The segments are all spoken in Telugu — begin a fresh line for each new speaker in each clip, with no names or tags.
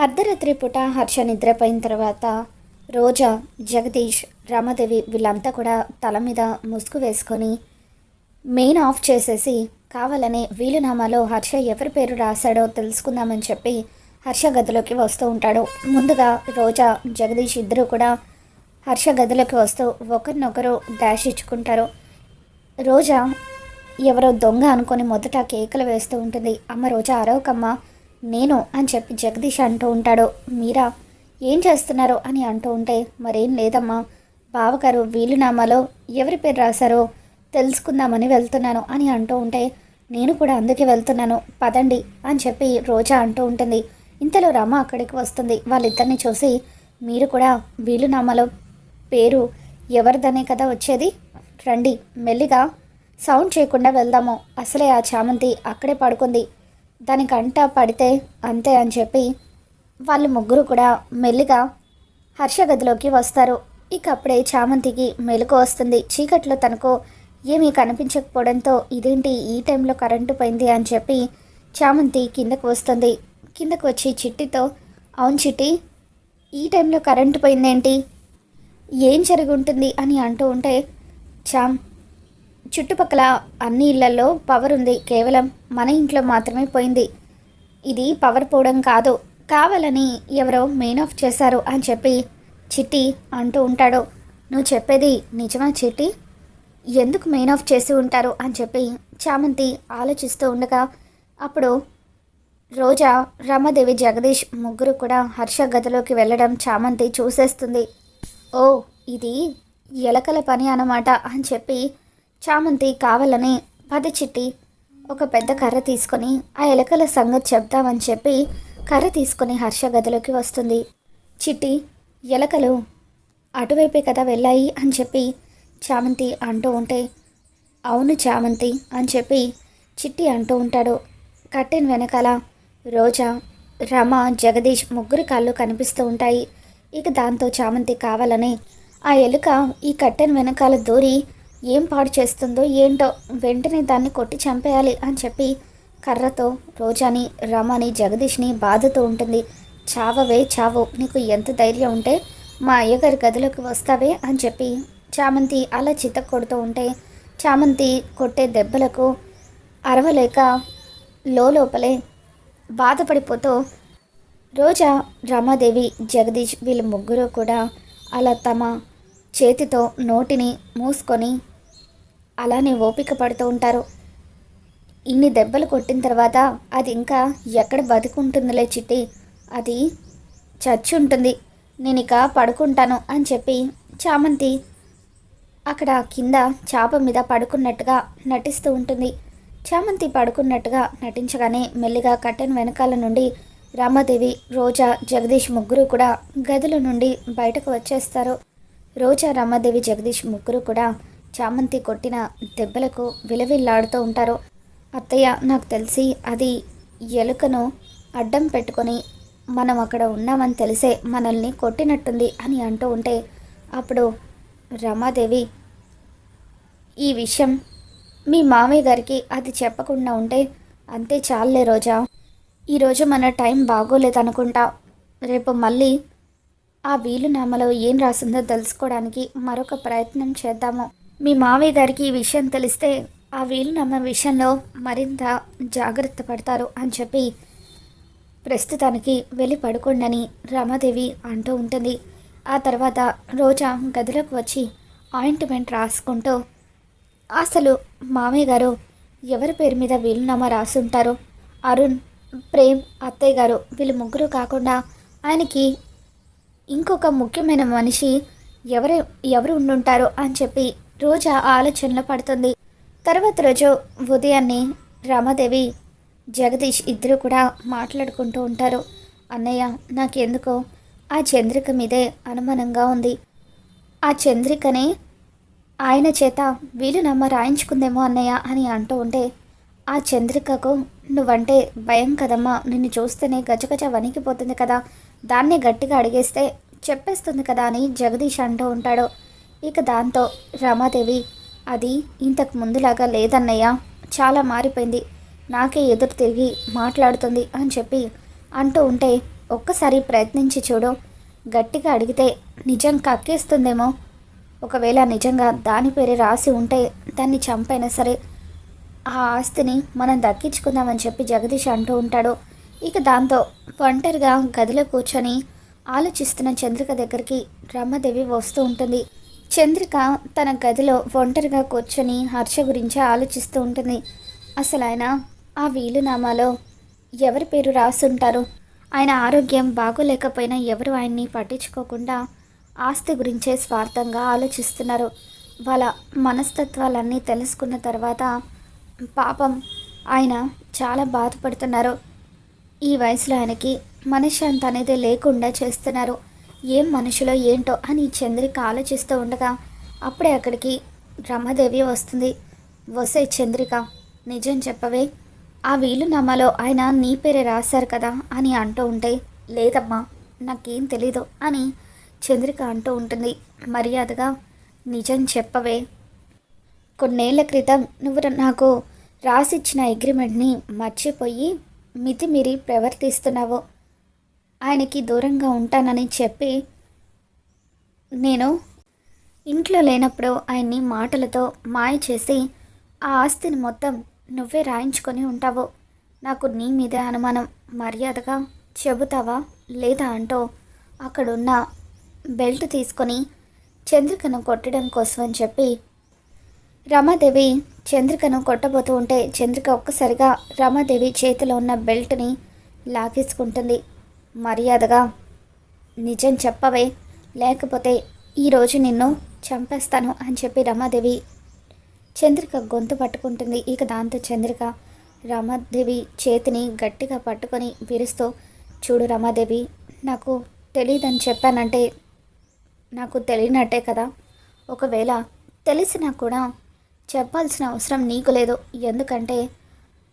అర్ధరాత్రి పూట హర్ష నిద్రపోయిన తర్వాత రోజా, జగదీష్, రమాదేవి వీళ్ళంతా కూడా తల మీద ముసుగు వేసుకొని మెయిన్ ఆఫ్ చేసేసి కావాలనే వీలునామాలో హర్ష ఎవరి పేరు రాశాడో తెలుసుకుందామని చెప్పి హర్ష గదిలోకి వస్తూ ఉంటాడు. ముందుగా రోజా, జగదీష్ ఇద్దరు కూడా హర్ష గదిలోకి వస్తూ ఒకరినొకరు డాష్ ఇచ్చుకుంటారు. రోజా ఎవరో దొంగ అనుకొని మొదట కేకలు వేస్తూ ఉంటుంది. అమ్మ రోజా అరవకమ్మ, నేను అని చెప్పి జగదీష్ అంటూ ఉంటాడు. మీరా ఏం చేస్తున్నారో అని అంటూ ఉంటే మరేం లేదమ్మా, బావగారు వీలునామాలో ఎవరి పేరు రాశారో తెలుసుకుందామని వెళ్తున్నాను అని అంటూ ఉంటే నేను కూడా అందుకే వెళ్తున్నాను పదండి అని చెప్పి రోజా అంటూ ఉంటుంది. ఇంతలో రమ అక్కడికి వస్తుంది. వాళ్ళిద్దరిని చూసి మీరు కూడా వీలునామాలో పేరు ఎవరిదనే కదా వచ్చేది, రండి మెల్లిగా సౌండ్ చేయకుండా వెళ్దాము, అసలే ఆ చామంతి అక్కడే పడుకుంది, దానికంట పడితే అంతే అని చెప్పి వాళ్ళు ముగ్గురు కూడా మెల్లిగా హర్ష గదిలోకి వస్తారు. ఇక అప్పుడే చామంతికి మెలకు వస్తుంది. చీకట్లో తనకు ఏమీ కనిపించకపోవడంతో ఇదేంటి ఈ టైంలో కరెంటు పోయింది అని చెప్పి చామంతి కిందకు వస్తుంది. కిందకు వచ్చి చిట్టితో, అవును చిట్టి, ఈ టైంలో కరెంటు పోయిందేంటి, ఏం జరిగి ఉంటుంది అని అంటూ ఉంటే చుట్టుపక్కల అన్ని ఇళ్లలో పవర్ ఉంది, కేవలం మన ఇంట్లో మాత్రమే పోయింది, ఇది పవర్ పోవడం కాదు, కావాలని ఎవరో మెయిన్ ఆఫ్ చేశారు అని చెప్పి చిట్టి అంటూ ఉంటాడు. నువ్వు చెప్పేది నిజమా చిట్టి, ఎందుకు మెయిన్ ఆఫ్ చేసి ఉంటారు అని చెప్పి చామంతి ఆలోచిస్తూ ఉండగా అప్పుడు రోజా, రమాదేవి, జగదీష్ ముగ్గురు కూడా హర్ష గదిలోకి వెళ్ళడం చామంతి చూసేస్తుంది. ఓ ఇది ఎలకల పని అన్నమాట అని చెప్పి చామంతి కావాలని చిట్టి ఒక పెద్ద కర్ర తీసుకొని ఆ ఎలకల సంగతి చెప్తామని చెప్పి కర్ర తీసుకొని హర్ష గదిలోకి వస్తుంది. చిట్టి, ఎలకలు అటువైపే కదా వెళ్ళాయి అని చెప్పి చామంతి అంటూ ఉంటే అవును చామంతి అని చెప్పి చిట్టి అంటూ ఉంటాడు. కట్టెన్ వెనకాల రోజా, రమ, జగదీష్ ముగ్గురి కాళ్ళు కనిపిస్తూ ఉంటాయి. ఇక దాంతో చామంతి కావాలని ఆ ఎలుక ఈ కట్టెన్ వెనకాల దూరి ఏం పాడు చేస్తుందో ఏంటో, వెంటనే దాన్ని కొట్టి చంపేయాలి అని చెప్పి కర్రతో రోజాని, రమని, జగదీష్ని బాదుతూ ఉంటుంది. చావవే చావు, నీకు ఎంత ధైర్యం ఉంటే మా అయ్యగారి గదిలోకి వస్తావే అని చెప్పి చామంతి అలా చిత్త కొడుతూ ఉంటే చామంతి కొట్టే దెబ్బలకు అరవలేక లోపలే బాధపడిపోతూ రోజా, రమాదేవి, జగదీష్ వీళ్ళు ముగ్గురు కూడా అలా తమ చేతితో నోటిని మూసుకొని అలానే ఓపిక పడుతూ ఉంటారు. ఇన్ని దెబ్బలు కొట్టిన తర్వాత అది ఇంకా ఎక్కడ బతుకుంటుందిలే చిట్టి, అది చచ్చి ఉంటుంది, నేను ఇక పడుకుంటాను అని చెప్పి చామంతి అక్కడ కింద చాప మీద పడుకున్నట్టుగా నటిస్తూ ఉంటుంది. చామంతి పడుకున్నట్టుగా నటించగానే మెల్లిగా కట్టెన్ వెనకాల నుండి రామాదేవి, రోజా, జగదీష్ ముగ్గురు కూడా గదుల నుండి బయటకు వచ్చేస్తారు. రోజా, రామాదేవి, జగదీష్ ముగ్గురు కూడా చామంతి కొట్టిన దెబ్బలకు విలవిల్లాడుతూ ఉంటారు. అత్తయ్య, నాకు తెలిసి అది ఎలుకను అడ్డం పెట్టుకొని మనం అక్కడ ఉన్నామని తెలిసే మనల్ని కొట్టినట్టుంది అని అంటూ ఉంటే అప్పుడు రమాదేవి, ఈ విషయం మీ మామయ్య గారికి అది చెప్పకుండా ఉంటే అంతే చాలే రోజా, ఈరోజు మన టైం బాగోలేదనుకుంటా, రేపు మళ్ళీ ఆ వీలునామాలో ఏం రాసిందో తెలుసుకోవడానికి మరొక ప్రయత్నం చేద్దాము, మీ మావయ్య గారికి ఈ విషయం తెలిస్తే ఆ వీలునామా విషయంలో మరింత జాగ్రత్త పడతారు అని చెప్పి ప్రస్తుతానికి వెళ్ళి పడుకోండని రమాదేవి అంటూ ఉంటుంది. ఆ తర్వాత రోజా గదిలోకి వచ్చి ఆయింట్మెంట్ రాసుకుంటూ అసలు మామయ్య గారు ఎవరి పేరు మీద వీలునామా రాసుంటారు, అరుణ్, ప్రేమ్, అత్తయ్య గారు వీళ్ళు ముగ్గురు కాకుండా ఆయనకి ఇంకొక ముఖ్యమైన మనిషి ఎవరు ఉండుంటారు అని చెప్పి రోజా ఆలోచనలో పడుతుంది. తర్వాత రోజు ఉదయాన్నే రమాదేవి, జగదీష్ ఇద్దరు కూడా మాట్లాడుకుంటూ ఉంటారు. అన్నయ్య, నాకెందుకో ఆ చంద్రిక మీదే అనుమానంగా ఉంది, ఆ చంద్రికనే ఆయన చేత వీలునామా రాయించుకుందేమో అన్నయ్య అని అంటూ ఉంటే ఆ చంద్రికకు నువ్వంటే భయం కదమ్మా, నిన్ను చూస్తేనే గజగజ వణికిపోతుంది కదా, దాన్నే గట్టిగా అడిగేస్తే చెప్పేస్తుంది కదా అని జగదీష్ అంటూ ఉంటాడు. ఇక దాంతో రమాదేవి, అది ఇంతకు ముందులాగా లేదన్నయ్య, చాలా మారిపోయింది, నాకే ఎదురు తిరిగి మాట్లాడుతుంది అని చెప్పి అంటూ ఉంటే ఒక్కసారి ప్రయత్నించి చూడు. గట్టిగా అడిగితే నిజం కక్కేస్తుందేమో. ఒకవేళ నిజంగా దాని పేరే రాసి ఉంటే దాన్ని చంపైనా సరే ఆ ఆస్తిని మనం దక్కించుకుందామని చెప్పి జగదీష్ అంటూ ఉంటాడు. ఇక దాంతో ఒంటరిగా గదిలో కూర్చొని ఆలోచిస్తున్న చంద్రిక దగ్గరికి రమాదేవి వస్తూ ఉంటుంది. చంద్రిక తన గదిలో ఒంటరిగా కూర్చొని హర్ష గురించి ఆలోచిస్తూ ఉంటుంది. అసలు ఆయన ఆ వీలునామాలో ఎవరి పేరు రాసుంటారు? ఆయన ఆరోగ్యం బాగోలేకపోయినా ఎవరు ఆయన్ని పట్టించుకోకుండా ఆస్తి గురించే స్వార్థంగా ఆలోచిస్తున్నారు. వాళ్ళ మనస్తత్వాలన్నీ తెలుసుకున్న తర్వాత పాపం ఆయన చాలా బాధపడుతున్నారు. ఈ వయసులో ఆయనకి మనశ్శాంతి అనేది లేకుండా చేస్తున్నారు. ఏం మనుషులో ఏంటో అని చంద్రిక ఆలోచిస్తూ ఉండగా అప్పుడే అక్కడికి రమాదేవి వస్తుంది. వసే చంద్రిక, నిజం చెప్పవే, ఆ వీలునామాలో ఆయన నీ పేరే రాశారు కదా అని అంటూ ఉంటే, లేదమ్మా నాకేం తెలీదు అని చంద్రిక అంటూ ఉంటుంది. మర్యాదగా నిజం చెప్పవే. కొన్నేళ్ల క్రితం నువ్వు నాకు రాసిచ్చిన అగ్రిమెంట్ని మర్చిపోయి మితిమీరి ప్రవర్తిస్తున్నావు. ఆయనకి దూరంగా ఉంటానని చెప్పి నేను ఇంట్లో లేనప్పుడు ఆయన్ని మాటలతో మాయ చేసి ఆ ఆస్తిని మొత్తం నువ్వే రాయించుకొని ఉంటావు. నాకు నీ మీద అనుమానం. మర్యాదగా చెబుతావా లేదా అంటూ అక్కడున్న బెల్ట్ తీసుకొని చంద్రికను కొట్టడం కోసం అని చెప్పి రమాదేవి చంద్రికను కొట్టబోతూ ఉంటే చంద్రిక ఒక్కసారిగా రమాదేవి చేతిలో ఉన్న బెల్ట్ని లాగేసుకుంటుంది. మర్యాదగా నిజం చెప్పవే, లేకపోతే ఈరోజు నిన్ను చంపేస్తాను అని చెప్పి రమాదేవి చంద్రిక గొంతు పట్టుకుంటుంది. ఇక దాంతో చంద్రిక రమాదేవి చేతిని గట్టిగా పట్టుకొని విరుస్తూ, చూడు రమాదేవి, నాకు తెలియదని చెప్పానంటే నాకు తెలియనట్టే కదా. ఒకవేళ తెలిసినా కూడా చెప్పాల్సిన అవసరం నీకు లేదు. ఎందుకంటే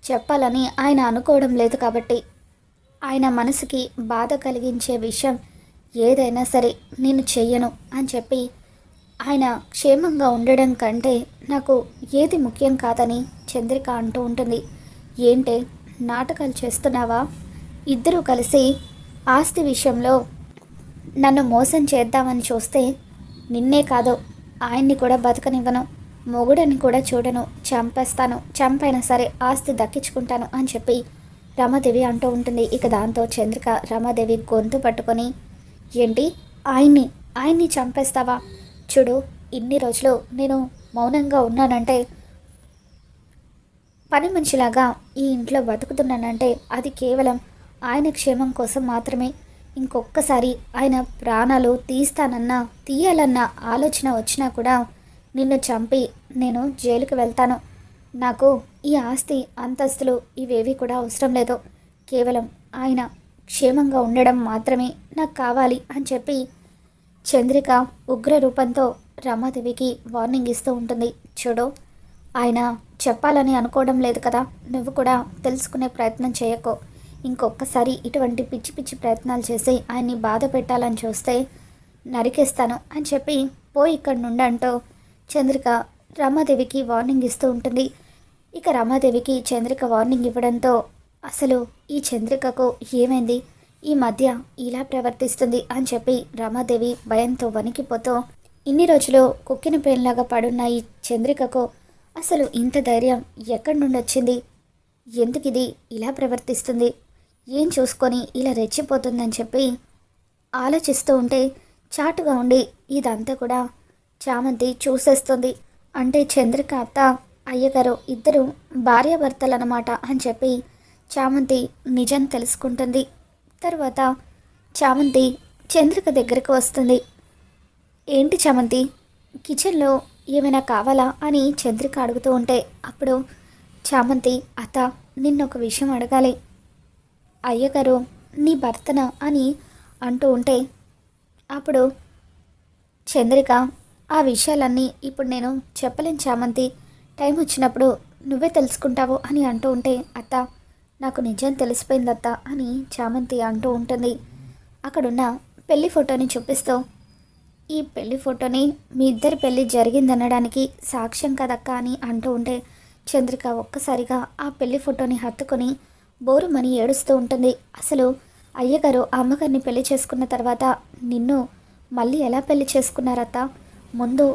చెప్పాలని ఆయన అనుకోవడం లేదు కాబట్టి. ఆయన మనసుకి బాధ కలిగించే విషయం ఏదైనా సరే నేను చెయ్యను అని చెప్పి ఆయన క్షేమంగా ఉండడం కంటే నాకు ఏది ముఖ్యం కాదని చంద్రిక అంటూ ఉంటుంది. ఏంటే నాటకాలు చేస్తున్నావా? ఇద్దరూ కలిసి ఆస్తి విషయంలో నన్ను మోసం చేద్దామని చూస్తే నిన్నే కాదు ఆయన్ని కూడా బతకనివ్వను, మొగుడని కూడా చూడను, చంపేస్తాను, చంపైనా సరే ఆస్తి దక్కించుకుంటాను అని చెప్పి రమాదేవి అంటూ ఉంటుంది. ఇక దాంతో చంద్రిక రమాదేవి గొంతు పట్టుకొని, ఏంటి ఆయన్ని చంపేస్తావా? చూడు, ఇన్ని రోజులు నేను మౌనంగా ఉన్నానంటే, పని మనిషిలాగా ఈ ఇంట్లో బతుకుతున్నానంటే అది కేవలం ఆయన క్షేమం కోసం మాత్రమే. ఇంకొక్కసారి ఆయన ప్రాణాలు తీయాలన్న ఆలోచన వచ్చినా కూడా నిన్ను చంపి నేను జైలుకి వెళ్తాను. నాకు ఈ ఆస్తి అంతస్తులు ఇవేవి కూడా అవసరం లేదు. కేవలం ఆయన క్షేమంగా ఉండడం మాత్రమే నాకు కావాలి అని చెప్పి చంద్రిక ఉగ్ర రూపంతో రమాదేవికి వార్నింగ్ ఇస్తూ ఉంటుంది. చూడు, ఆయన చెప్పాలని అనుకోవడం లేదు కదా, నువ్వు కూడా తెలుసుకునే ప్రయత్నం చేయకు. ఇంకొకసారి ఇటువంటి పిచ్చి పిచ్చి ప్రయత్నాలు చేసి ఆయన్ని బాధ పెట్టాలని చూస్తే నరికేస్తాను అని చెప్పి పోయి ఇక్కడి నుండి అంటూ చంద్రిక రమాదేవికి వార్నింగ్ ఇస్తూ ఉంటుంది. ఇక రమాదేవికి చంద్రిక వార్నింగ్ ఇవ్వడంతో అసలు ఈ చంద్రికకు ఏమైంది, ఈ మధ్య ఇలా ప్రవర్తిస్తుంది అని చెప్పి రమాదేవి భయంతో వణికిపోతూ, ఇన్ని రోజులు కుక్కిన పేన్లాగా పడున్న ఈ చంద్రికకు అసలు ఇంత ధైర్యం ఎక్కడి నుండి వచ్చింది? ఎందుకు ఇది ఇలా ప్రవర్తిస్తుంది? ఏం చూసుకొని ఇలా రెచ్చిపోతుందని చెప్పి ఆలోచిస్తూ ఉంటే చాటుగా ఉండి ఇదంతా కూడా చామంతి చూసేస్తుంది. అంటే చంద్రిక అత్త అయ్యగారు ఇద్దరు భార్యాభర్తలన్నమాట అని చెప్పి చామంతి నిజం తెలుసుకుంటుంది. తర్వాత చామంతి చంద్రిక దగ్గరకు వస్తుంది. ఏంటి చామంతి, కిచెన్లో ఏమైనా కావాలా అని చంద్రిక అడుగుతూ ఉంటే అప్పుడు చామంతి, అత్త నిన్నొక విషయం అడగాలి. అయ్యగారు నీ భర్తన అని అంటూ ఉంటే అప్పుడు చంద్రిక, ఆ విషయాలన్నీ ఇప్పుడు నేను చెప్పలేను చామంతి, టైం వచ్చినప్పుడు నువ్వే తెలుసుకుంటావు అని అంటూ ఉంటే, అత్త నాకు నిజం తెలిసిపోయిందత్త అని చామంతి అంటూ ఉంటుంది. అక్కడున్న పెళ్లి ఫోటోని చూపిస్తూ, ఈ పెళ్లి ఫోటోని మీ ఇద్దరి పెళ్ళి జరిగిందనడానికి సాక్ష్యం కదక్క అని అంటూ ఉంటే చంద్రిక ఒక్కసారిగా ఆ పెళ్లి ఫోటోని హత్తుకొని బోరుమని ఏడుస్తూ ఉంటుంది. అసలు అయ్యగారు అమ్మగారిని పెళ్లి చేసుకున్న తర్వాత నిన్ను మళ్ళీ ఎలా పెళ్లి చేసుకున్నారత్త? ముందు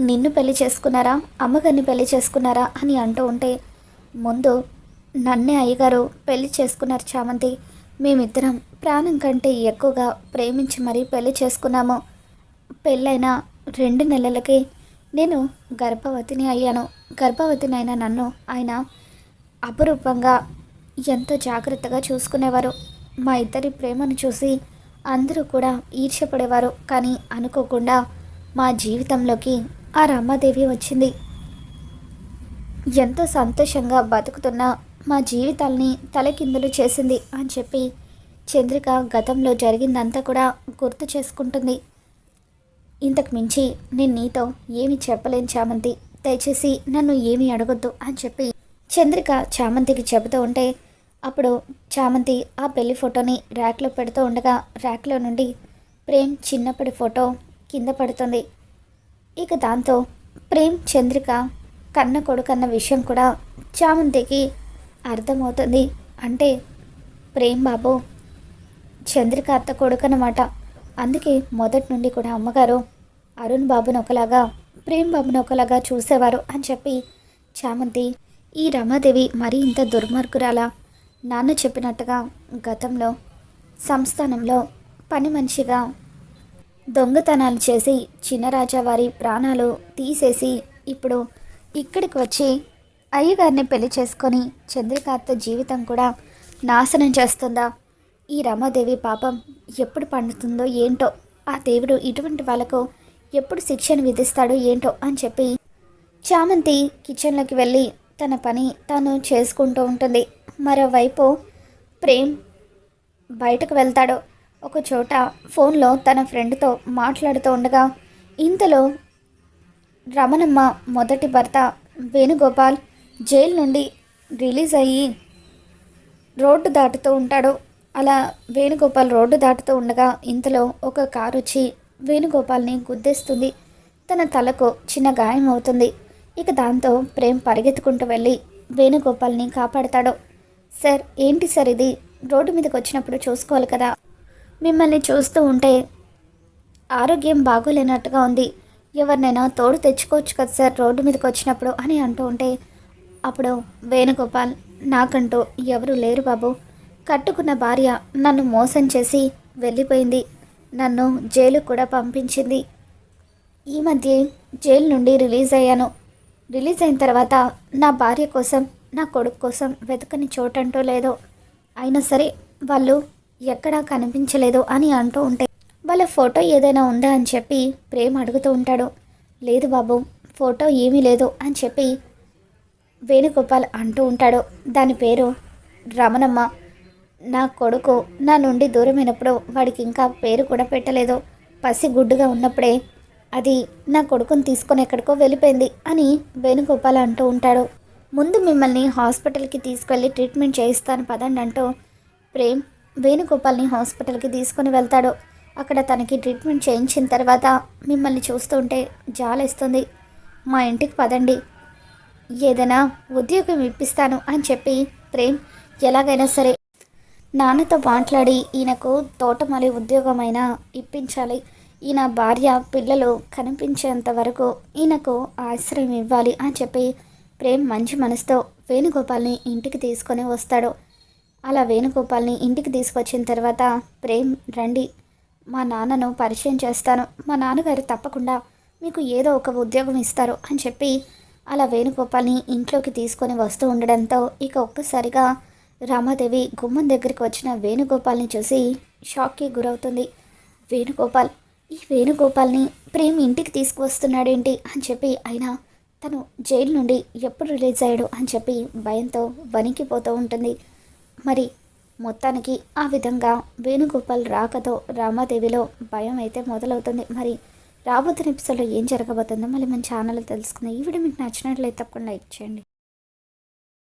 నిన్ను పెళ్లి చేసుకున్నారా, అమ్మగారిని పెళ్లి చేసుకున్నారా అని అంటూ ఉంటే, ముందు నన్నే అయ్యగారు పెళ్లి చేసుకున్నారు చామంతి. మేమిద్దరం ప్రాణం కంటే ఎక్కువగా ప్రేమించి మరీ పెళ్లి చేసుకున్నాము. పెళ్ళైన 2 నెలలకే నేను గర్భవతిని అయ్యాను. గర్భవతిని అయిన నన్ను ఆయన అపురూపంగా ఎంతో జాగ్రత్తగా చూసుకునేవారు. మా ఇద్దరి ప్రేమను చూసి అందరూ కూడా ఈర్ష్యపడేవారు. కానీ అనుకోకుండా మా జీవితంలోకి ఆ రమాదేవి వచ్చింది. ఎంతో సంతోషంగా బతుకుతున్న మా జీవితాల్ని తలకిందులు చేసింది అని చెప్పి చంద్రిక గతంలో జరిగిందంతా కూడా గుర్తు చేసుకుంటుంది. ఇంతకు మించి నేను నీతో ఏమి చెప్పలేను చామంతి, దయచేసి నన్ను ఏమీ అడగొద్దు అని చెప్పి చంద్రిక చామంతికి చెబుతూ ఉంటే, అప్పుడు చామంతి ఆ పెళ్లి ఫోటోని ర్యాక్లో పెడుతూ ఉండగా ర్యాక్లో నుండి ప్రేమ్ చిన్నప్పటి ఫోటో కింద పడుతుంది. ఇక దాంతో ప్రేమ్ చంద్రిక కన్న కొడుకన్న విషయం కూడా చామంతికి అర్థమవుతుంది. అంటే ప్రేమ్ బాబు చంద్రిక అత్త కొడుకన్నమాట. అందుకే మొదటి నుండి కూడా అమ్మగారు అరుణ్ బాబుని ఒకలాగా ప్రేమ్ బాబుని ఒకలాగా చూసేవారు అని చెప్పి చామంతి, ఈ రమాదేవి మరీ ఇంత దుర్మార్గురాలా? నాన్న చెప్పినట్టుగా గతంలో సంస్థానంలో పని మనిషిగా దొంగతనాలు చేసి చిన్నరాజా వారి ప్రాణాలు తీసేసి ఇప్పుడు ఇక్కడికి వచ్చి అయ్యగారిని పెళ్లి చేసుకొని చంద్రికార్త జీవితం కూడా నాశనం చేస్తుందా? ఈ రమాదేవి పాపం ఎప్పుడు పండుతుందో ఏంటో, ఆ దేవుడు ఇటువంటి వాళ్ళకు ఎప్పుడు శిక్షను విధిస్తాడో ఏంటో అని చెప్పి చామంతి కిచెన్లోకి వెళ్ళి తన పని తాను చేసుకుంటూ ఉంటుంది. మరోవైపు ప్రేమ్ బయటకు వెళ్తాడు. ఒక చోట ఫోన్లో తన ఫ్రెండ్తో మాట్లాడుతూ ఉండగా ఇంతలో రమణమ్మ మొదటి భర్త వేణుగోపాల్ జైలు నుండి రిలీజ్ అయ్యి రోడ్డు దాటుతూ ఉంటాడు. అలా వేణుగోపాల్ రోడ్డు దాటుతూ ఉండగా ఇంతలో ఒక కారు వచ్చి వేణుగోపాల్ని గుద్దేస్తుంది. తన తలకు చిన్న గాయం అవుతుంది. ఇక దాంతో ప్రేమ్ పరిగెత్తుకుంటూ వెళ్ళి వేణుగోపాల్ని కాపాడతాడు. సార్ ఏంటి సార్ ఇది? రోడ్డు మీదకి వచ్చినప్పుడు చూసుకోవాలి కదా, మిమ్మల్ని చూస్తూ ఉంటే ఆరోగ్యం బాగోలేనట్టుగా ఉంది, ఎవరినైనా తోడు తెచ్చుకోవచ్చు కదా సార్ రోడ్డు మీదకి వచ్చినప్పుడు అని అంటూ ఉంటే, అప్పుడు వేణుగోపాల్, నాకంటూ ఎవరు లేరు బాబు, కట్టుకున్న భార్య నన్ను మోసం చేసి వెళ్ళిపోయింది, నన్ను జైలు కూడా పంపించింది. ఈ మధ్య జైలు నుండి రిలీజ్ అయ్యాను. రిలీజ్ అయిన తర్వాత నా భార్య కోసం నా కొడుకు కోసం వెతకని చోటంటూ లేదు. అయినా సరే వాళ్ళు ఎక్కడా కనిపించలేదు అని అంటూ ఉంటే, వాళ్ళ ఫోటో ఏదైనా ఉందా అని చెప్పి ప్రేమ్ అడుగుతూ ఉంటాడు. లేదు బాబు, ఫోటో ఏమీ లేదు అని చెప్పి వేణుగోపాల్ అంటూ ఉంటాడు. దాని పేరు రమణమ్మ. నా కొడుకు నా నుండి దూరమైనప్పుడు వాడికి ఇంకా పేరు కూడా పెట్టలేదు. పసిగుడ్డుగా ఉన్నప్పుడే అది నా కొడుకుని తీసుకొని ఎక్కడికో వెళ్ళిపోయింది అని వేణుగోపాల్ అంటూ ఉంటాడు. ముందు మిమ్మల్ని హాస్పిటల్కి తీసుకెళ్ళి ట్రీట్మెంట్ చేయిస్తాను పదండి అంటూ ప్రేమ్ వేణుగోపాల్ని హాస్పిటల్కి తీసుకొని వెళ్తాడు. అక్కడ తనకి ట్రీట్మెంట్ చేయించిన తర్వాత మిమ్మల్ని చూస్తుంటే జాలేస్తుంది, మా ఇంటికి పదండి, ఏదైనా ఉద్యోగం ఇప్పిస్తాను అని చెప్పి ప్రేమ్ ఎలాగైనా సరే నాన్నతో మాట్లాడి ఈయనకు తోటమాలి ఉద్యోగమైనా ఇప్పించాలి, ఈయన భార్య పిల్లలు కనిపించేంత వరకు ఈయనకు ఆశ్రయం ఇవ్వాలి అని చెప్పి ప్రేమ్ మంచి మనసుతో వేణుగోపాల్ని ఇంటికి తీసుకొని వస్తాడు. అలా వేణుగోపాల్ని ఇంటికి తీసుకొచ్చిన తర్వాత ప్రేమ్, రండి మా నాన్నను పరిచయం చేస్తాను, మా నాన్నగారు తప్పకుండా మీకు ఏదో ఒక ఉద్యోగం ఇస్తారు అని చెప్పి అలా వేణుగోపాల్ని ఇంట్లోకి తీసుకొని వస్తూ ఉండడంతో ఇక ఒక్కసారిగా రామాదేవి గుమ్మం దగ్గరికి వచ్చిన వేణుగోపాల్ని చూసి షాక్కి గురవుతుంది. వేణుగోపాల్, ఈ వేణుగోపాల్ని ప్రేమ్ ఇంటికి తీసుకువస్తున్నాడేంటి అని చెప్పి, అయినా తను జైలు నుండి ఎప్పుడు రిలీజ్ అయ్యాడు అని చెప్పి భయంతో వణికిపోతూ ఉంటుంది. మరి మొత్తానికి ఆ విధంగా వేణుగోపాల్ రాకతో రామాదేవిలో భయం అయితే మొదలవుతుంది. మరి రాబోతున్న ఎపిసోడ్లో ఏం జరగబోతుందో మళ్ళీ మన ఛానల్లో తెలుసుకుందాం. ఈ వీడియో మీకు నచ్చినట్లయితే తప్పకుండా లైక్ చేయండి.